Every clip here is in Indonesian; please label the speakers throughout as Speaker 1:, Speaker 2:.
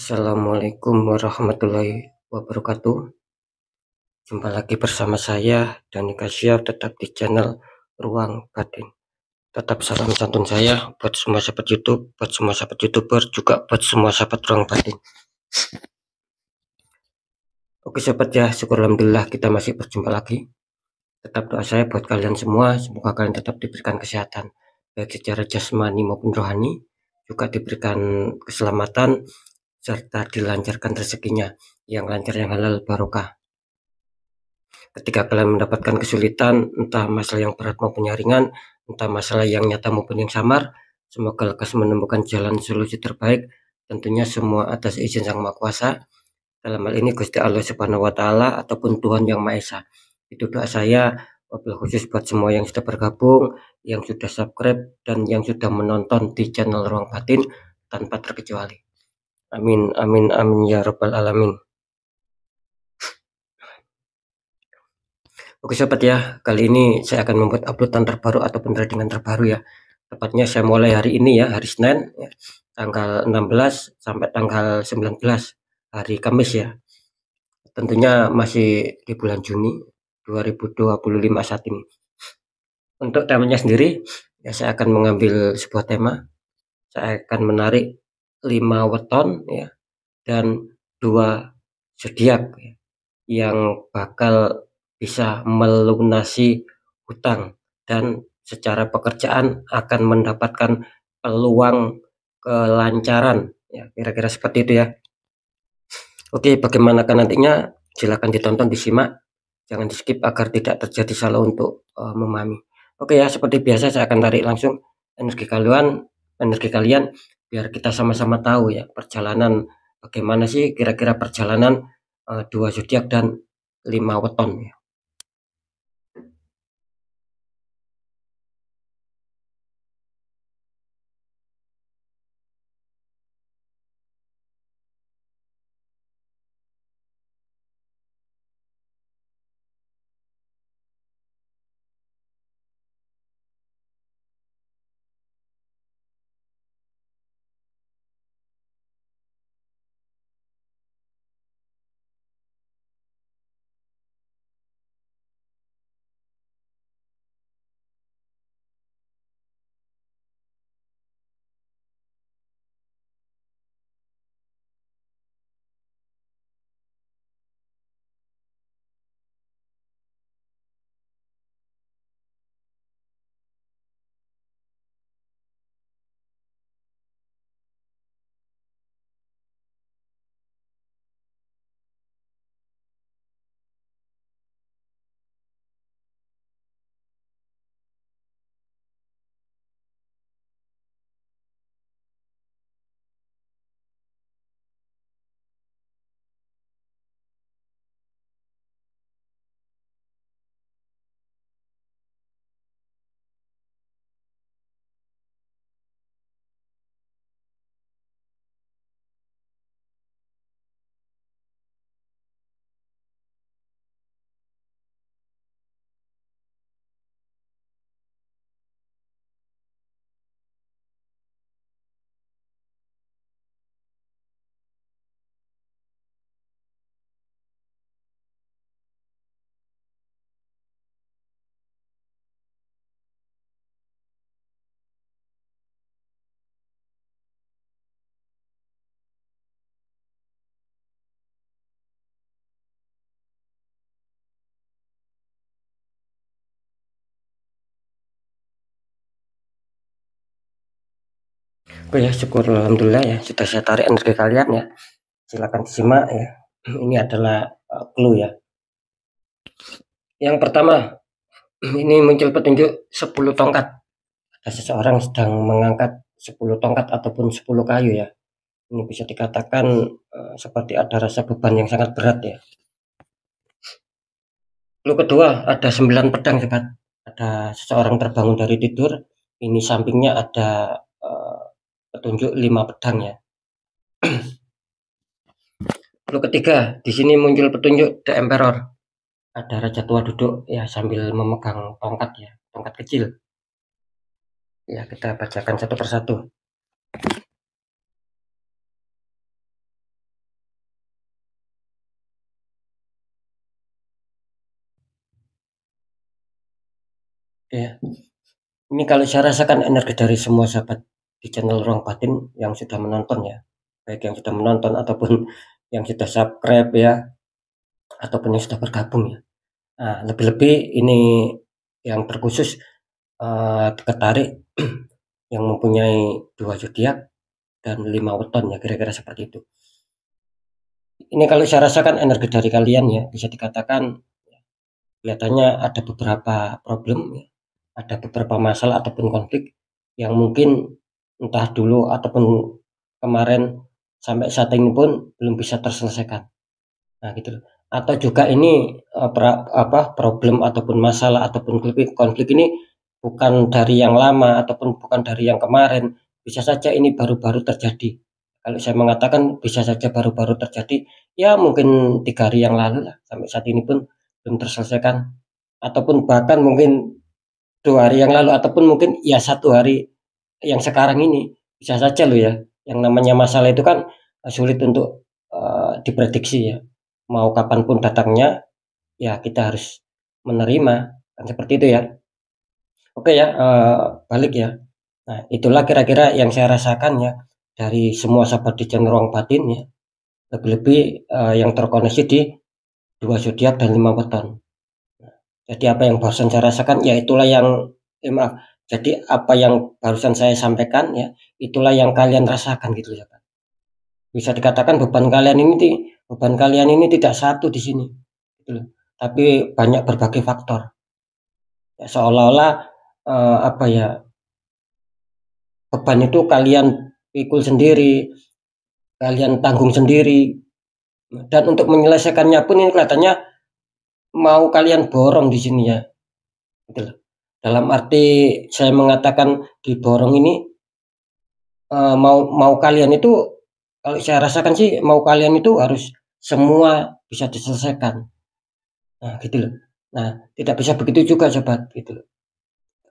Speaker 1: Assalamualaikum warahmatullahi wabarakatuh. Jumpa lagi bersama saya Dani Kasyaf, tetap di channel Ruang Batin. Tetap salam santun saya buat semua sahabat YouTube, buat semua sahabat YouTuber, juga buat semua sahabat Ruang Batin. Oke sahabat ya, syukur alhamdulillah kita masih berjumpa lagi. Tetap doa saya buat kalian semua, semoga kalian tetap diberikan kesehatan, baik secara jasmani maupun rohani, juga diberikan keselamatan, serta dilancarkan rezekinya yang lancar, yang halal, barokah. Ketika kalian mendapatkan kesulitan, entah masalah yang berat maupun yang ringan, entah masalah yang nyata maupun yang samar, semoga lekas menemukan jalan solusi terbaik, tentunya semua atas izin Sang Maha Kuasa, dalam hal ini Gusti Allah Subhanahu wa Ta'ala ataupun Tuhan Yang Maha Esa. Itu doa saya, wabil khusus buat semua yang sudah bergabung, yang sudah subscribe, dan yang sudah menonton di channel Ruang Batin tanpa terkecuali. Amin, amin, amin ya rabbal alamin. Oke sobat ya, kali ini saya akan membuat uploadan terbaru ataupun tradingan terbaru ya. Tepatnya saya mulai hari ini ya, hari Senin ya, tanggal 16 sampai tanggal 19 hari Kamis ya. Tentunya masih di bulan Juni 2025 saat ini. Untuk temanya sendiri ya, saya akan mengambil sebuah tema. Saya akan menarik 5 weton ya, dan 2 zodiak ya, yang bakal bisa melunasi hutang dan secara pekerjaan akan mendapatkan peluang kelancaran ya, kira-kira seperti itu ya. Oke, bagaimanakah nantinya, silakan ditonton, disimak, jangan di skip agar tidak terjadi salah untuk memahami. Oke ya, seperti biasa saya akan tarik langsung energi kalian biar kita sama-sama tahu ya perjalanan bagaimana sih kira-kira perjalanan 2 zodiak dan 5 weton ya. Oke ya, syukur alhamdulillah ya sudah saya tarik energi kalian ya. Silakan disimak ya. Ini adalah clue ya. Yang pertama, ini muncul petunjuk 10 tongkat. Ada seseorang sedang mengangkat 10 tongkat ataupun 10 kayu ya. Ini bisa dikatakan seperti ada rasa beban yang sangat berat ya. Clue kedua, ada 9 pedang sobat. Ada seseorang terbangun dari tidur. Ini sampingnya ada petunjuk 5 pedang ya. Clue ketiga, di sini muncul petunjuk The Emperor. Ada raja tua duduk ya sambil memegang tongkat ya, tongkat kecil. Ya, kita bacakan satu persatu. Ya, ini kalau saya rasakan energi dari semua sahabat di channel Ruang Batin yang sudah menonton ya, baik yang sudah menonton ataupun yang sudah subscribe ya, ataupun yang sudah bergabung ya. Nah, lebih-lebih ini yang terkhusus ketarik yang mempunyai 2 zodiak dan 5 weton ya, kira-kira seperti itu. Ini kalau saya rasakan energi dari kalian ya, bisa dikatakan kelihatannya ada beberapa problem ya, ada beberapa masalah ataupun konflik yang mungkin entah dulu ataupun kemarin sampai saat ini pun belum bisa terselesaikan. Nah gitu loh. Atau juga ini problem ataupun masalah ataupun konflik ini bukan dari yang lama ataupun bukan dari yang kemarin, bisa saja ini baru-baru terjadi. Kalau saya mengatakan bisa saja baru-baru terjadi, ya mungkin 3 hari yang lalu lah, sampai saat ini pun belum terselesaikan, ataupun bahkan mungkin 2 hari yang lalu, ataupun mungkin ya 1 hari yang sekarang ini, bisa saja loh ya. Yang namanya masalah itu kan sulit untuk diprediksi ya. Mau kapanpun datangnya, ya kita harus menerima, kan seperti itu ya. Oke ya, balik ya. Nah, itulah kira-kira yang saya rasakan ya dari semua sahabat di channel Ruang Batin ya. Lebih-lebih yang terkoneksi di 2 zodiak dan 5 weton. Jadi apa yang barusan saya rasakan ya itulah yang maaf. Jadi apa yang barusan saya sampaikan ya, itulah yang kalian rasakan gitu ya, Pak. Bisa dikatakan beban kalian ini tidak satu di sini, gitu loh. Tapi banyak berbagai faktor. Ya, seolah-olah apa ya, beban itu kalian pikul sendiri, kalian tanggung sendiri, dan untuk menyelesaikannya pun ini kelihatannya mau kalian borong di sini ya, gitu loh. Dalam arti saya mengatakan diborong ini mau kalian itu, kalau saya rasakan sih mau kalian itu harus semua bisa diselesaikan. Nah, gitu loh. Nah, tidak bisa begitu juga sobat, gitu loh.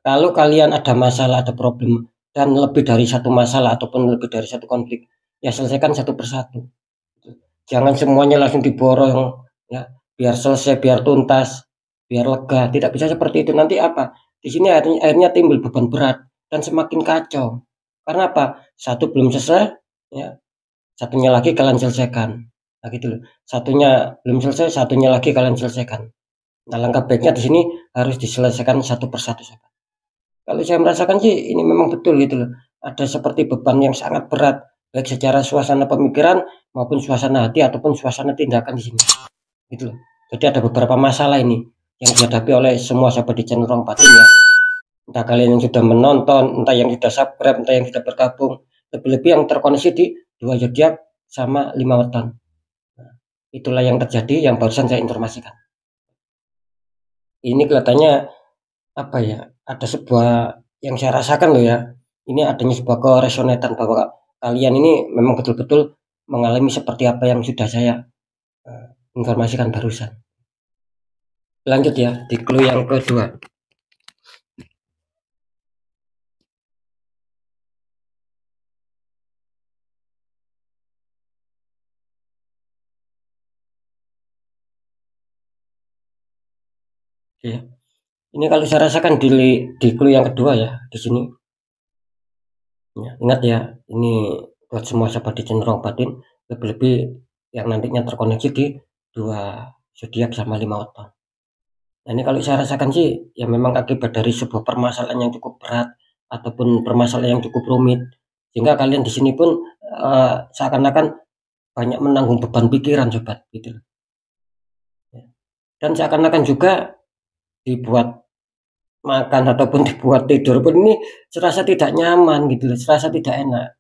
Speaker 1: Kalau kalian ada masalah, ada problem dan lebih dari satu masalah ataupun lebih dari satu konflik, ya selesaikan satu persatu. Jangan semuanya langsung diborong ya, biar selesai, biar tuntas, biar lega. Tidak bisa seperti itu. Nanti apa? Di sini akhirnya timbul beban berat dan semakin kacau. Karena apa? Satu belum selesai, ya, satunya lagi kalian selesaikan. Nah, gitu loh. Satunya belum selesai, satunya lagi kalian selesaikan. Nah, langkah baiknya di sini harus diselesaikan satu persatu. Kalau saya merasakan sih ini memang betul gitu loh. Ada seperti beban yang sangat berat, baik secara suasana pemikiran maupun suasana hati ataupun suasana tindakan di sini. Gitu loh. Jadi ada beberapa masalah ini yang dihadapi oleh semua sahabat di channel Ruang Batin ya. Entah kalian yang sudah menonton, entah yang sudah subscribe, entah yang sudah bergabung, lebih-lebih yang terkoneksi di 2 zodiak sama 5 weton. Nah, itulah yang terjadi yang barusan saya informasikan. Ini kelihatannya apa ya? Ada sebuah yang saya rasakan loh ya. Ini adanya sebuah keresonetan bahwa kalian ini memang betul-betul mengalami seperti apa yang sudah saya informasikan barusan. Lanjut ya di clue yang kedua. Ya. Ini kalau saya rasakan di clue yang kedua ya di sini. Ya, ingat ya, ini buat semua sahabat di channel Ruang Batin, lebih-lebih yang nantinya terkoneksi di 2 zodiak sama 5 weton. Nah, ini kalau saya rasakan sih ya memang akibat dari sebuah permasalahan yang cukup berat ataupun permasalahan yang cukup rumit, sehingga kalian di sini pun seakan-akan banyak menanggung beban pikiran sobat gitu loh. Ya. Dan seakan-akan juga dibuat makan ataupun dibuat tidur pun ini serasa tidak nyaman gitu loh, serasa tidak enak.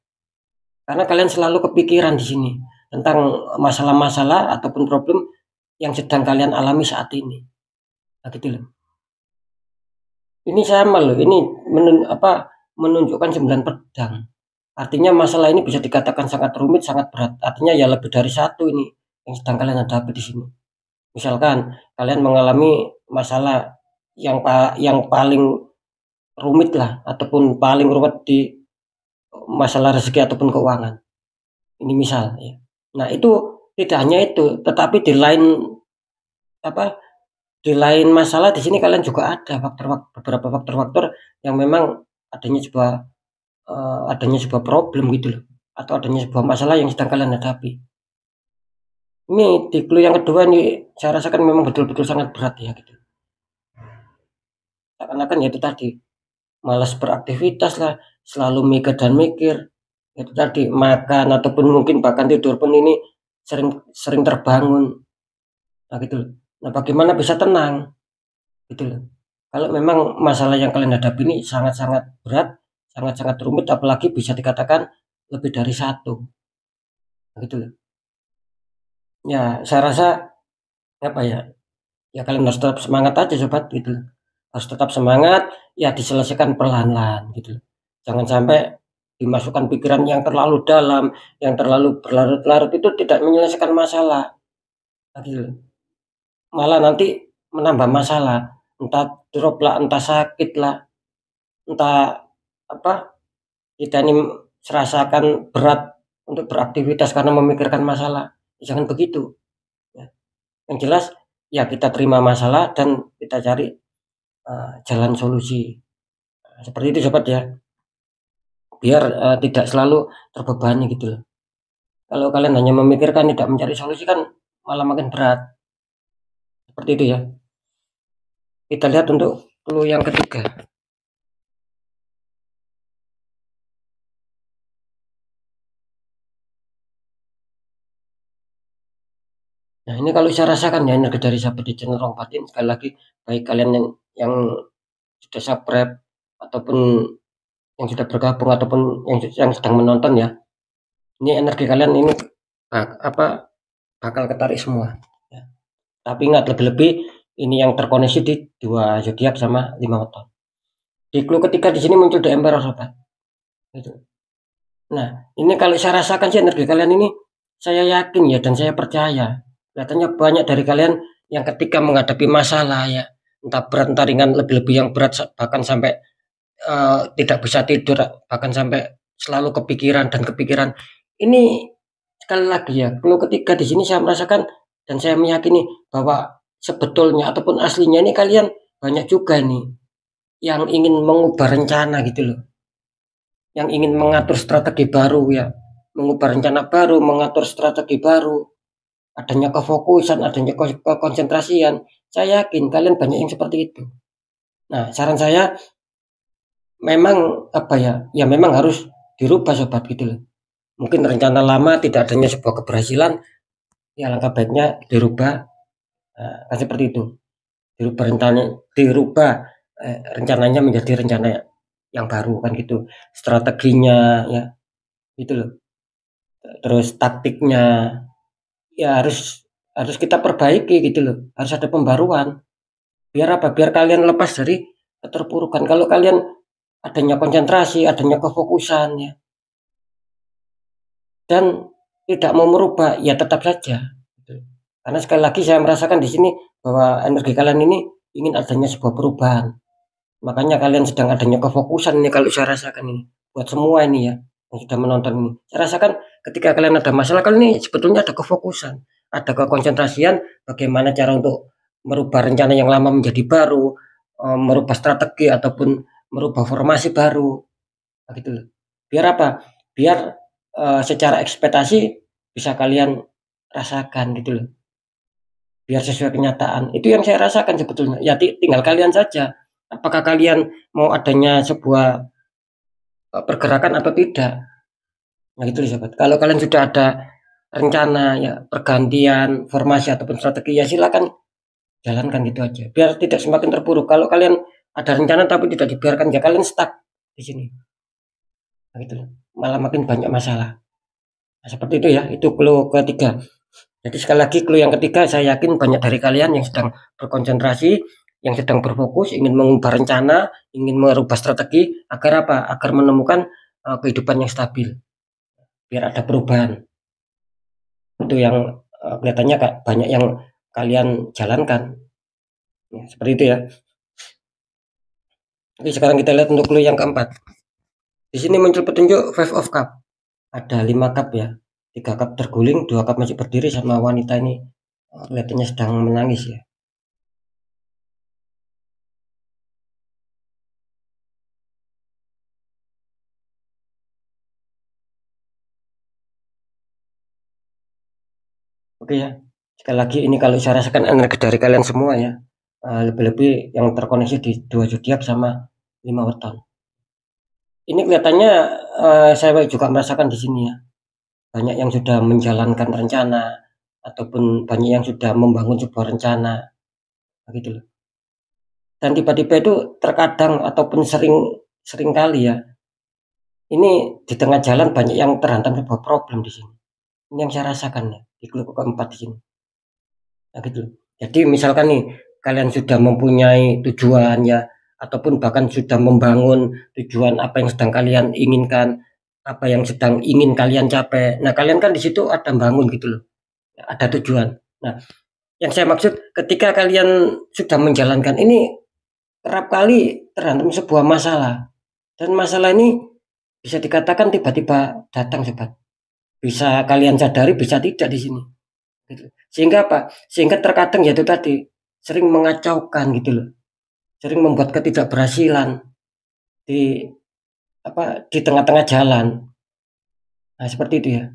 Speaker 1: Karena kalian selalu kepikiran di sini tentang masalah-masalah ataupun problem yang sedang kalian alami saat ini. Nah, gitu loh. Ini sama loh, ini menunjukkan 9 pedang. Artinya masalah ini bisa dikatakan sangat rumit, sangat berat. Artinya ya lebih dari satu ini yang sedang kalian hadapi di sini. Misalkan kalian mengalami masalah yang paling rumit lah ataupun paling rumit di masalah rezeki ataupun keuangan. Ini misal ya. Nah, itu tidak hanya itu, tetapi di lain apa di lain masalah di sini kalian juga ada beberapa faktor-faktor yang memang adanya sebuah problem gitu loh, atau adanya sebuah masalah yang sedang kalian hadapi. Ini di clue yang kedua nih saya rasakan memang betul-betul sangat berat ya gitu. Seakan-akan ya itu tadi, malas beraktivitas lah, selalu mikir dan mikir. Itu tadi, makan ataupun mungkin bahkan tidur pun ini sering sering terbangun. Nah gitu loh. Nah bagaimana bisa tenang gitu loh. Kalau memang masalah yang kalian hadapi ini sangat-sangat berat, sangat-sangat rumit, apalagi bisa dikatakan lebih dari satu. Nah, gitu loh. Ya saya rasa apa ya? Ya kalian harus tetap semangat aja sobat gitu loh. Harus tetap semangat, ya diselesaikan perlahan-lahan gitu loh. Jangan sampai dimasukkan pikiran yang terlalu dalam, yang terlalu berlarut-larut itu tidak menyelesaikan masalah. Nah, gitu loh. Malah nanti menambah masalah. Entah drop lah, entah sakit lah, entah apa, kita ini merasakan berat untuk beraktivitas karena memikirkan masalah. Jangan begitu. Ya. Yang jelas, ya kita terima masalah dan kita cari jalan solusi. Seperti itu sobat ya. Biar tidak selalu terbebani gitu loh. Kalau kalian hanya memikirkan tidak mencari solusi kan malah makin berat. Seperti itu ya. Kita lihat untuk clue yang ketiga. Nah ini kalau saya rasakan ya energi dari sahabat di channel Rong Batin, sekali lagi baik kalian yang sudah subscribe ataupun yang sudah bergabung ataupun yang sedang menonton ya. Ini energi kalian ini bakal ketarik semua. Ya. Tapi ingat lebih-lebih ini yang terkoneksi di 2 zodiak sama 5 weton. Di clue ketiga di sini muncul The Emperor sobat. Gitu. Nah ini kalau saya rasakan sih energi kalian ini, saya yakin ya dan saya percaya. Kelihatannya banyak dari kalian yang ketika menghadapi masalah ya, entah berat entah ringan, lebih-lebih yang berat bahkan sampai tidak bisa tidur, bahkan sampai selalu kepikiran. Ini sekali lagi ya, clue ketiga di sini saya merasakan dan saya meyakini bahwa sebetulnya ataupun aslinya ini kalian banyak juga nih yang ingin mengubah rencana gitu loh. Yang ingin mengatur strategi baru ya, mengubah rencana baru, mengatur strategi baru, adanya kefokusan, adanya kekonsentrasian. Saya yakin kalian banyak yang seperti itu. Nah, saran saya memang apa ya? Ya memang harus dirubah sobat gitu loh. Mungkin rencana lama tidak adanya sebuah keberhasilan, ya langkah baiknya dirubah. Kan seperti itu. Dirubah rencananya menjadi rencana yang baru kan gitu. Strateginya ya, gitu loh. Terus taktiknya ya harus kita perbaiki gitu loh. Harus ada pembaruan. Biar apa? Biar kalian lepas dari keterpurukan. Kalau kalian adanya konsentrasi, adanya kefokusan ya, dan tidak mau merubah, ya tetap saja. Gitu. Karena sekali lagi saya merasakan di sini bahwa energi kalian ini ingin adanya sebuah perubahan. Makanya kalian sedang adanya kefokusan ini kalau saya rasakan ini. Buat semua ini ya yang sudah menonton ini. Saya rasakan ketika kalian ada masalah kali ini sebetulnya ada kefokusan, ada kekonsentrasian bagaimana cara untuk merubah rencana yang lama menjadi baru, merubah strategi ataupun merubah formasi baru. Nah, gitu loh. Biar apa? Biar secara ekspektasi bisa kalian rasakan gitu loh. Biar sesuai kenyataan. Itu yang saya rasakan sebetulnya. Ya tinggal kalian saja. Apakah kalian mau adanya sebuah pergerakan atau tidak? Nah gitu loh sobat. Kalau kalian sudah ada rencana ya pergantian formasi ataupun strategi ya silakan jalankan gitu aja. Biar tidak semakin terpuruk. Kalau kalian ada rencana tapi tidak dibiarkan ya kalian stuck di sini. Nah gitu loh. Malah makin banyak masalah. Nah, seperti itu ya. Itu clue ketiga. Jadi sekali lagi clue yang ketiga saya yakin banyak dari kalian yang sedang berkonsentrasi, yang sedang berfokus, ingin mengubah rencana, ingin merubah strategi agar apa? Agar menemukan kehidupan yang stabil. Biar ada perubahan. Itu yang kelihatannya banyak yang kalian jalankan. Ya, seperti itu ya. Oke, sekarang kita lihat untuk clue yang keempat. Di sini muncul petunjuk Five of Cup. Ada 5 cup ya. 3 cup terguling, 2 cup masih berdiri sama wanita ini kelihatannya sedang menangis ya. Oke ya, sekali lagi ini kalau saya rasakan energi dari kalian semua ya, lebih-lebih yang terkoneksi di 2 zodiak sama 5 weton. Ini kelihatannya, saya juga merasakan di sini ya, banyak yang sudah menjalankan rencana, ataupun banyak yang sudah membangun sebuah rencana, begitu loh. Dan tiba-tiba itu terkadang ataupun sering kali ya, ini di tengah jalan banyak yang terhantam sebuah problem di sini. Ini yang saya rasakan ya, di kelompok keempat di sini. Nah gitu. Jadi misalkan nih, kalian sudah mempunyai tujuan ya, ataupun bahkan sudah membangun tujuan apa yang sedang kalian inginkan, apa yang sedang ingin kalian capai. Nah, kalian kan di situ ada bangun gitu loh, ada tujuan. Nah, yang saya maksud ketika kalian sudah menjalankan ini, kerap kali terhantam sebuah masalah. Dan masalah ini bisa dikatakan tiba-tiba datang, sobat. Bisa kalian sadari, bisa tidak di sini. Gitu. Sehingga apa? Sehingga terkadang ya itu tadi sering mengacaukan gitu loh. Sering membuat ketidakberhasilan di di tengah-tengah jalan. Nah, seperti itu ya.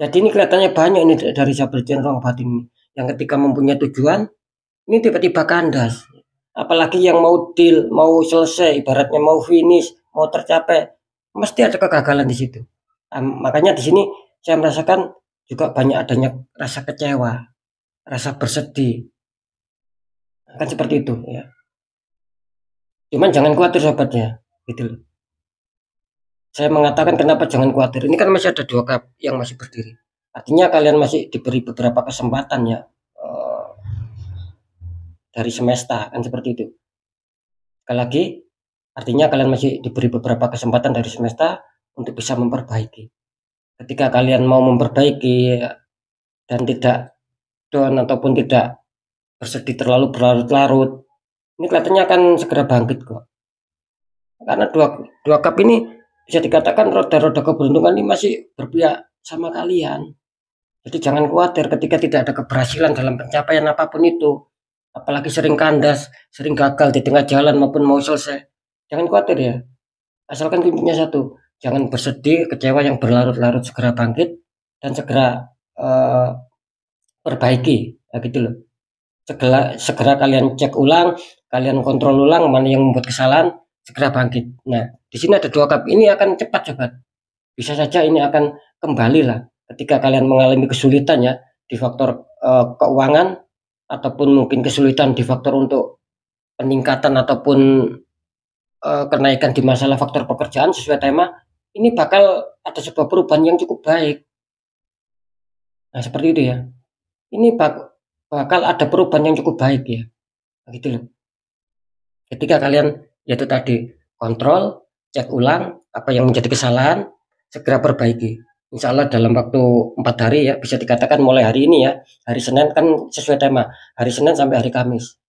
Speaker 1: Jadi ini kelihatannya banyak ini dari sahabat ruang batin ini yang ketika mempunyai tujuan ini tiba-tiba kandas. Apalagi yang mau deal, mau selesai, ibaratnya mau finish, mau tercapai, mesti ada kegagalan di situ. Makanya di sini saya merasakan juga banyak adanya rasa kecewa, rasa bersedih, kan seperti itu ya. Cuman jangan khawatir sobatnya, gitu loh. Saya mengatakan kenapa jangan khawatir. Ini kan masih ada 2 cup yang masih berdiri. Artinya kalian masih diberi beberapa kesempatan ya dari semesta kan seperti itu. Sekali lagi, artinya kalian masih diberi beberapa kesempatan dari semesta untuk bisa memperbaiki. Ketika kalian mau memperbaiki dan tidak down ataupun tidak bersedih terlalu berlarut-larut, ini kelihatannya akan segera bangkit kok. Karena dua cup ini bisa dikatakan roda-roda keberuntungan ini masih berpihak sama kalian. Jadi jangan khawatir ketika tidak ada keberhasilan dalam pencapaian apapun itu. Apalagi sering kandas, sering gagal di tengah jalan maupun mau selesai. Jangan khawatir ya. Asalkan kuncinya satu, jangan bersedih, kecewa yang berlarut-larut, segera bangkit dan segera perbaiki. Nah, gitu loh. Segera kalian cek ulang, kalian kontrol ulang mana yang membuat kesalahan, segera bangkit. Nah, di sini ada 2 cup ini akan cepat sobat. Bisa saja ini akan kembali lah ketika kalian mengalami kesulitan ya di faktor keuangan ataupun mungkin kesulitan di faktor untuk peningkatan ataupun kenaikan di masalah faktor pekerjaan sesuai tema, ini bakal ada sebuah perubahan yang cukup baik. Nah, seperti itu ya. Ini bakal ada perubahan yang cukup baik ya. Gitu loh. Ketika kalian yaitu tadi kontrol, cek ulang apa yang menjadi kesalahan, segera perbaiki. Insya Allah dalam waktu 4 hari ya, bisa dikatakan mulai hari ini ya, hari Senin kan sesuai tema, hari Senin sampai hari Kamis.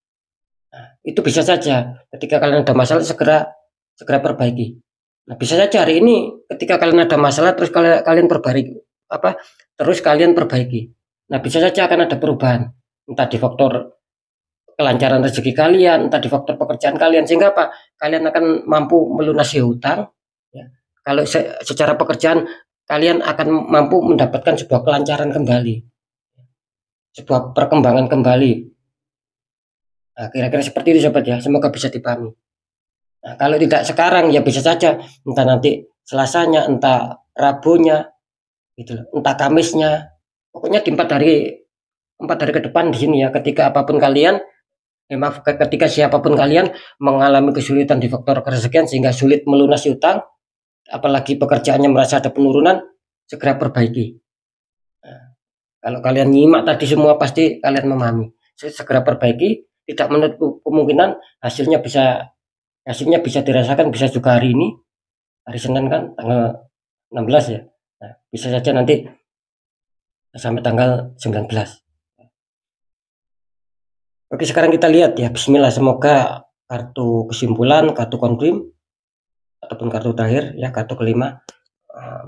Speaker 1: Nah, itu bisa saja ketika kalian ada masalah segera perbaiki. Nah, bisa saja hari ini ketika kalian ada masalah terus kalian perbaiki terus kalian perbaiki. Nah, bisa saja akan ada perubahan entah di faktor kelancaran rezeki kalian, entah di faktor pekerjaan kalian, sehingga apa? Kalian akan mampu melunasi hutang. Ya. Kalau secara pekerjaan kalian akan mampu mendapatkan sebuah kelancaran kembali, sebuah perkembangan kembali. Nah, kira-kira seperti itu sobat ya. Semoga bisa dipahami. Nah, kalau tidak sekarang ya bisa saja entah nanti Selasanya, entah Rabunya, gitu loh, entah Kamisnya. Pokoknya di 4 hari ke depan di sini ya. Ketika apapun kalian ketika siapapun kalian mengalami kesulitan di faktor kerezekian sehingga sulit melunasi utang, apalagi pekerjaannya merasa ada penurunan, segera perbaiki. Nah, kalau kalian nyimak tadi semua pasti kalian memahami. Segera perbaiki, tidak menutup kemungkinan hasilnya bisa dirasakan, bisa juga hari ini, hari Senin kan tanggal 16 ya. Nah, bisa saja nanti sampai tanggal 19. Oke, sekarang kita lihat ya. Bismillah, semoga kartu kesimpulan, kartu konfirm ataupun kartu terakhir ya, kartu kelima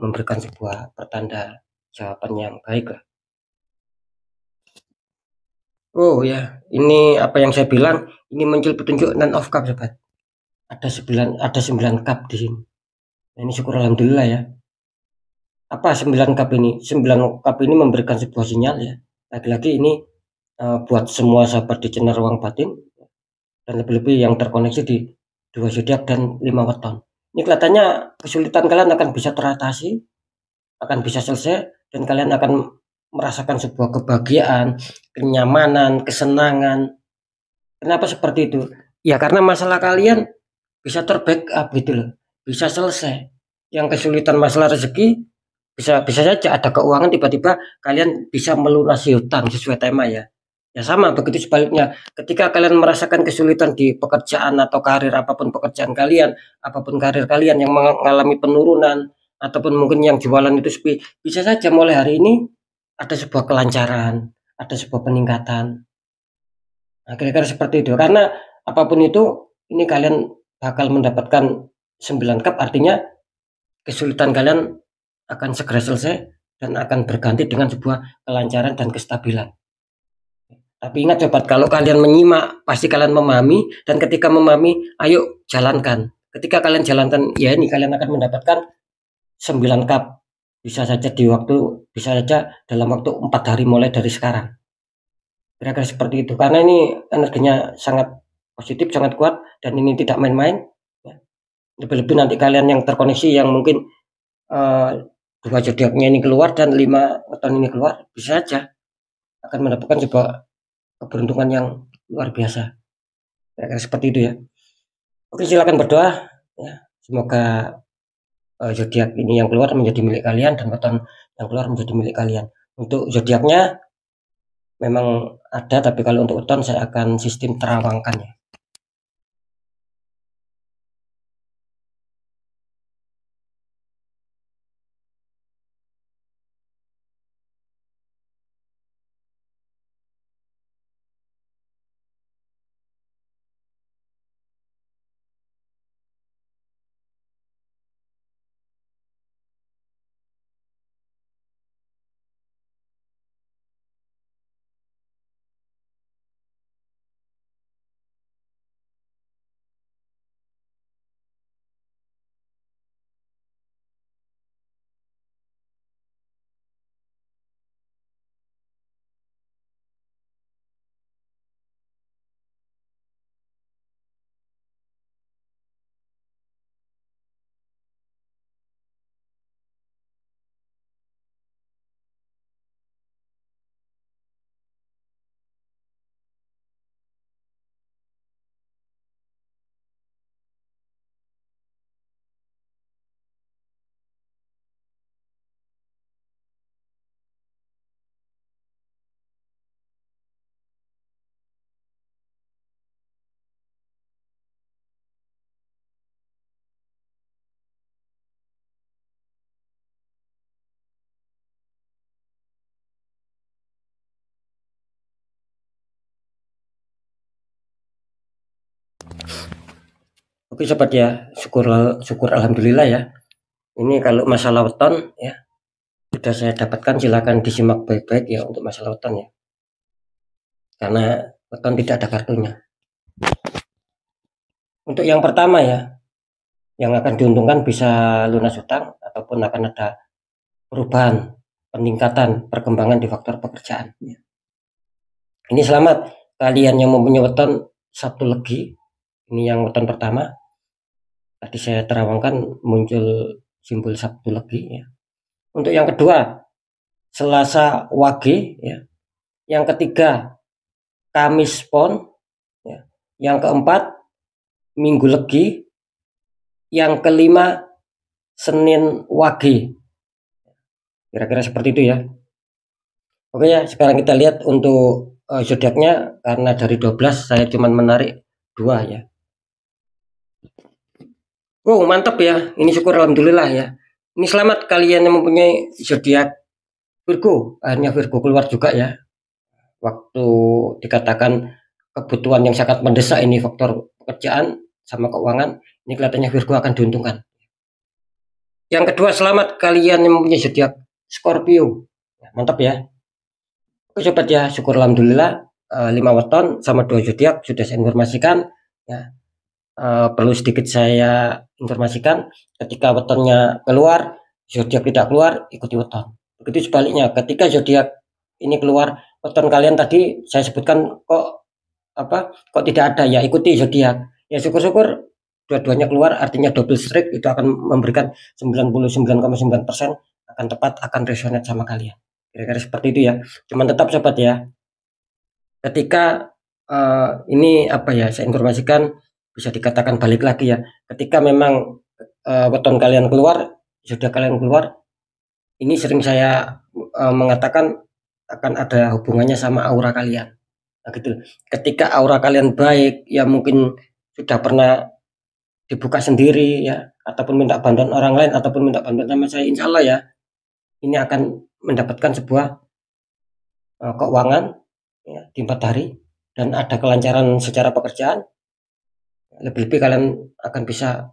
Speaker 1: memberikan sebuah pertanda jawaban yang baik lah. Oh ya, ini apa yang saya bilang, ini muncul petunjuk 9 of cup sobat. Ada 9 cup di sini. Nah, ini syukur alhamdulillah ya. Apa 9 cup ini? 9 cup ini memberikan sebuah sinyal ya. Lagi-lagi ini buat semua sahabat di channel Ruang Batin, dan lebih-lebih yang terkoneksi di 2 zodiak dan 5 weton. Ini kelihatannya kesulitan kalian akan bisa teratasi, akan bisa selesai, dan kalian akan merasakan sebuah kebahagiaan, kenyamanan, kesenangan. Kenapa seperti itu? Ya karena masalah kalian bisa terbackup gitu loh, bisa selesai. Yang kesulitan masalah rezeki, bisa saja ada keuangan, tiba-tiba kalian bisa melunasi hutang sesuai tema ya. Ya sama begitu sebaliknya, ketika kalian merasakan kesulitan di pekerjaan atau karir, apapun pekerjaan kalian, apapun karir kalian yang mengalami penurunan, ataupun mungkin yang jualan itu sepi, bisa saja mulai hari ini ada sebuah kelancaran, ada sebuah peningkatan. Nah, kira-kira seperti itu. Karena apapun itu, ini kalian bakal mendapatkan 9 cup, artinya kesulitan kalian akan segera selesai dan akan berganti dengan sebuah kelancaran dan kestabilan. Tapi ingat sobat, kalau kalian menyimak, pasti kalian memahami, dan ketika memahami, ayo jalankan. Ketika kalian jalankan, ya ini kalian akan mendapatkan 9 cup. Bisa saja dalam waktu 4 hari mulai dari sekarang. Kira-kira seperti itu. Karena ini energinya sangat positif, sangat kuat, dan ini tidak main-main. Lebih-lebih nanti kalian yang terkoneksi, yang mungkin 2 zodiaknya ini keluar dan 5 weton ini keluar, bisa saja akan mendapatkan sebuah keberuntungan yang luar biasa. Kira-kira seperti itu ya. Oke, silakan berdoa ya. Semoga zodiak ini yang keluar menjadi milik kalian, dan weton yang keluar menjadi milik kalian. Untuk zodiaknya memang ada, tapi kalau untuk weton saya akan sistem terawangkan ya. Oke sobat ya, syukur alhamdulillah ya. Ini kalau masalah weton ya sudah saya dapatkan, silakan disimak baik-baik ya untuk masalah weton ya. Karena weton tidak ada kartunya. Untuk yang pertama ya, yang akan diuntungkan bisa lunas hutang, ataupun akan ada perubahan, peningkatan, perkembangan di faktor pekerjaan. Ini selamat kalian yang mempunyai weton Sabtu Legi. Ini yang weton pertama. Tadi saya terawangkan muncul simbol Sabtu Legi ya. Untuk yang kedua, Selasa Wage ya. Yang ketiga, Kamis Pon ya. Yang keempat, Minggu Legi. Yang kelima, Senin Wage. Kira-kira seperti itu ya. Oke ya, sekarang kita lihat untuk zodiaknya. Karena dari 12 saya cuma menarik 2 ya. Oh mantap ya, ini syukur alhamdulillah ya. Ini selamat kalian yang mempunyai zodiak Virgo. Akhirnya Virgo keluar juga ya. Waktu dikatakan kebutuhan yang sangat mendesak ini, faktor pekerjaan sama keuangan, ini kelihatannya Virgo akan diuntungkan. Yang kedua, selamat kalian yang mempunyai zodiak Scorpio. Mantap ya. Oke sobat ya, syukur alhamdulillah 5 weton sama 2 zodiak sudah saya informasikan ya. Perlu sedikit saya informasikan, ketika wetonnya keluar, zodiak tidak keluar, ikuti weton. Begitu sebaliknya, ketika zodiak ini keluar, weton kalian tadi saya sebutkan kok tidak ada, ya ikuti zodiak. Ya syukur-syukur dua-duanya keluar, artinya double strike itu akan memberikan 99,9% akan tepat, akan resonate sama kalian. Kira-kira seperti itu ya. Cuman tetap sobat ya, ketika ini saya informasikan, bisa dikatakan balik lagi ya, ketika memang weton kalian keluar, sudah kalian keluar, ini sering saya mengatakan akan ada hubungannya sama aura kalian. Nah gitu. Ketika aura kalian baik, ya mungkin sudah pernah dibuka sendiri ya, ataupun minta bantuan orang lain, ataupun minta bantuan sama saya, insya Allah ya, ini akan mendapatkan sebuah keuangan ya, di 4 hari, dan ada kelancaran secara pekerjaan. Lebih-lebih kalian akan bisa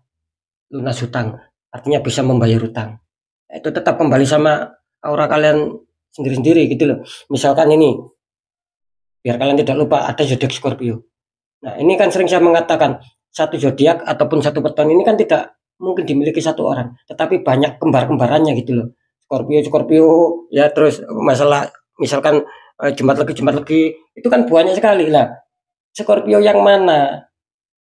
Speaker 1: lunas hutang, artinya bisa membayar hutang. Itu tetap kembali sama aura kalian sendiri-sendiri gitu loh. Misalkan ini, biar kalian tidak lupa, ada zodiak Scorpio. Nah ini kan sering saya mengatakan, satu zodiak ataupun satu weton ini kan tidak mungkin dimiliki satu orang, tetapi banyak kembar-kembarannya gitu loh. Scorpio ya, terus masalah misalkan Jumat Legi itu kan banyak sekali lah. Scorpio yang mana?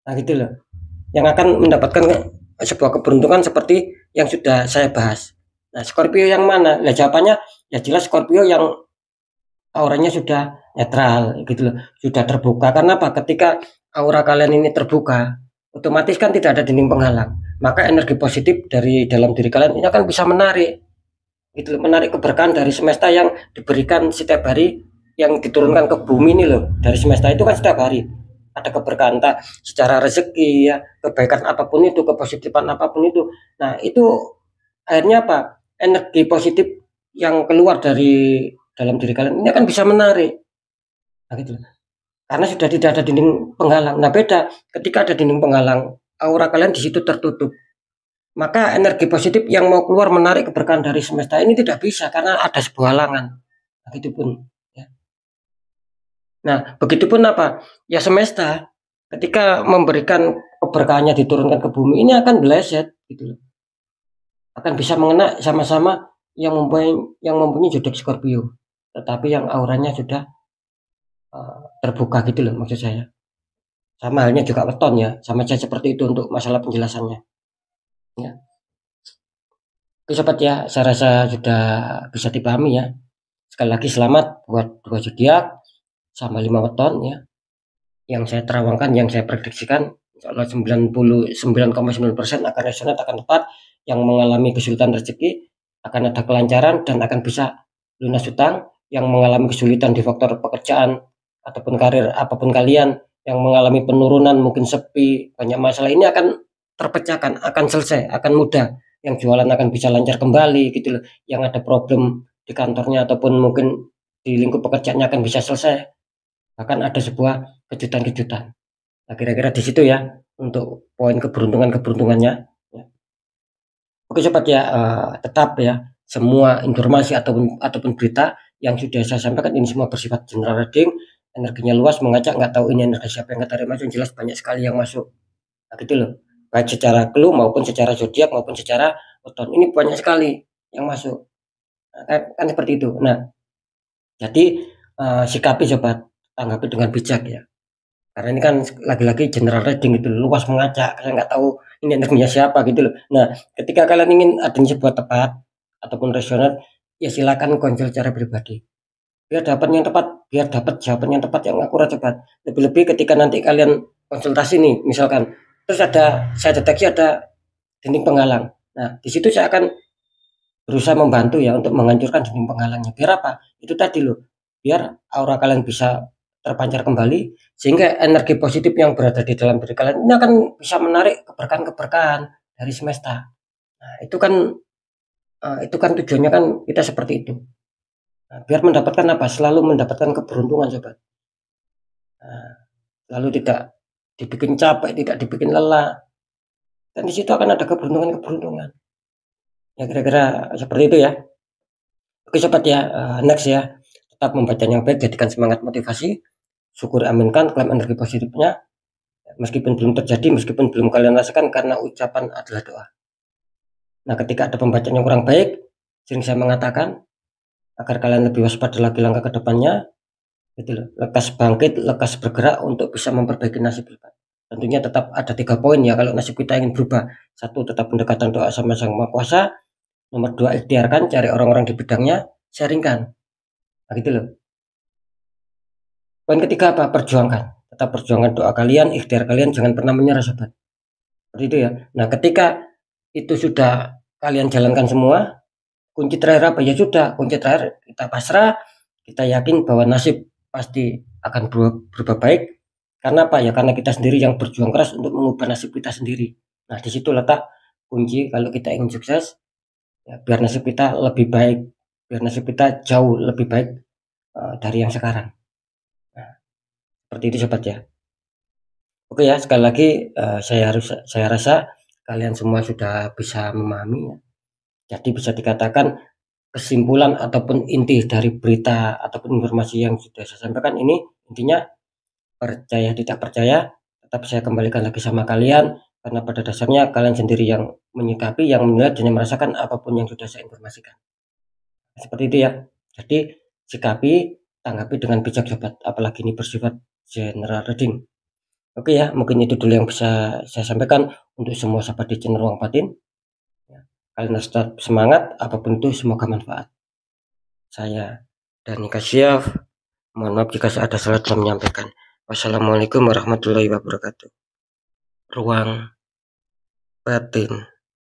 Speaker 1: Nah gitu loh, yang akan mendapatkan sebuah keberuntungan seperti yang sudah saya bahas. Nah Scorpio yang mana? Nah jawabannya ya jelas Scorpio yang auranya sudah netral gitu loh, sudah terbuka. Karena apa? Ketika aura kalian ini terbuka, otomatis kan tidak ada dinding penghalang, maka energi positif dari dalam diri kalian ini akan bisa menarik gitu loh, menarik keberkahan dari semesta yang diberikan setiap hari, yang diturunkan ke bumi ini loh. Dari semesta itu kan setiap hari ada keberkahan, entah secara rezeki ya, kebaikan apapun itu, kepositifan apapun itu. Nah itu akhirnya apa? Energi positif yang keluar dari dalam diri kalian ini akan bisa menarik. Nah gitu loh. Karena sudah tidak ada dinding penghalang. Nah beda ketika ada dinding penghalang, aura kalian di situ tertutup, maka energi positif yang mau keluar menarik keberkahan dari semesta ini tidak bisa, karena ada sebuah halangan. Nah, begitupun ya. Nah begitupun apa ya, semesta ketika memberikan keberkahannya diturunkan ke bumi ini akan bleset gitu loh, akan bisa mengena sama-sama yang mempunyai zodiak Scorpio, tetapi yang auranya sudah terbuka gitu loh maksud saya. Sama halnya juga weton ya, sama saja seperti itu untuk masalah penjelasannya ya. Oke sobat ya, saya rasa sudah bisa dipahami ya. Sekali lagi selamat buat 2 zodiak sama 5 weton ya, yang saya terawangkan, yang saya prediksikan insyaallah 99,9% akan resonat, akan tepat. Yang mengalami kesulitan rezeki akan ada kelancaran dan akan bisa lunas hutang. Yang mengalami kesulitan di faktor pekerjaan ataupun karir apapun kalian, yang mengalami penurunan, mungkin sepi, banyak masalah, ini akan terpecahkan, akan selesai, akan mudah. Yang jualan akan bisa lancar kembali gitu loh. Yang ada problem di kantornya ataupun mungkin di lingkup pekerjaannya akan bisa selesai. Bahkan ada sebuah kejutan-kejutan. Nah, kira-kira di situ ya untuk poin keberuntungannya. Ya. Oke sobat ya, tetap ya, semua informasi ataupun berita yang sudah saya sampaikan ini semua bersifat general reading, energinya luas, mengajak, nggak tahu ini energi siapa yang kata masuk, jelas banyak sekali yang masuk. Nah gitu loh, baik secara clue maupun secara zodiak maupun secara weton, ini banyak sekali yang masuk. Nah, kan seperti itu. Nah jadi sikapi sobat, tanggapi dengan bijak ya, karena ini kan lagi-lagi general reading gitu, luas mengajak, saya nggak tahu ini energinya siapa gitu loh. Nah ketika kalian ingin adanya sebuah tepat ataupun resonat, ya silakan konsul secara pribadi biar dapat yang tepat, biar dapat jawaban yang tepat, yang akurat cepat. Lebih-lebih ketika nanti kalian konsultasi nih misalkan, terus saya deteksi ada dinding penghalang, nah di situ saya akan berusaha membantu ya untuk menghancurkan dinding penghalangnya. Biar apa? Itu tadi loh, biar aura kalian bisa terpancar kembali, sehingga energi positif yang berada di dalam diri kalian ini akan bisa menarik keberkahan-keberkahan dari semesta. Nah itu kan tujuannya kan kita seperti itu. Nah, biar mendapatkan apa? Selalu mendapatkan keberuntungan sobat. Nah, lalu tidak dibikin capek, tidak dibikin lelah, dan di situ akan ada keberuntungan. Ya kira-kira seperti itu ya. Oke sobat ya, next ya, tetap membaca yang baik, jadikan semangat motivasi, syukur, aminkan, klaim energi positifnya, meskipun belum terjadi, meskipun belum kalian rasakan, karena ucapan adalah doa. Nah ketika ada pembacaan yang kurang baik, sering saya mengatakan agar kalian lebih waspada lagi langkah ke depannya, gitu loh. Lekas bangkit, lekas bergerak untuk bisa memperbaiki nasib kita. Tentunya tetap ada 3 poin ya kalau nasib kita ingin berubah. 1, tetap pendekatan doa sama Sang Maha Kuasa. Nomor 2, ikhtiarkan, cari orang-orang di bidangnya, sharingkan. Nah, gitu loh. Poin ketiga apa? Perjuangkan. Tetap perjuangkan doa kalian, ikhtiar kalian, jangan pernah menyerah sobat. Seperti itu ya. Nah, ketika itu sudah kalian jalankan semua, kunci terakhir apa? Ya sudah, kunci terakhir kita pasrah, kita yakin bahwa nasib pasti akan berubah baik. Karena apa? Ya karena kita sendiri yang berjuang keras untuk mengubah nasib kita sendiri. Nah, di situ letak kunci kalau kita ingin sukses, ya, biar nasib kita lebih baik, biar nasib kita jauh lebih baik dari yang sekarang. Nah, seperti itu sobat ya. Oke ya, sekali lagi saya rasa kalian semua sudah bisa memahami ya. Jadi bisa dikatakan kesimpulan ataupun inti dari berita ataupun informasi yang sudah saya sampaikan ini intinya percaya tidak percaya tetap saya kembalikan lagi sama kalian karena pada dasarnya kalian sendiri yang menyikapi, yang menilai dan yang merasakan apapun yang sudah saya informasikan. Seperti itu ya. Jadi sikapi, tanggapi dengan bijak sobat, apalagi ini bersifat general reading. Oke ya, mungkin itu dulu yang bisa saya sampaikan untuk semua sahabat di channel Ruang Batin. Kalian harus tetap semangat, apapun itu semoga manfaat. Saya Dani Kasyaf, mohon maaf jika saya ada salah dalam menyampaikan. Wassalamualaikum warahmatullahi wabarakatuh. Ruang Batin.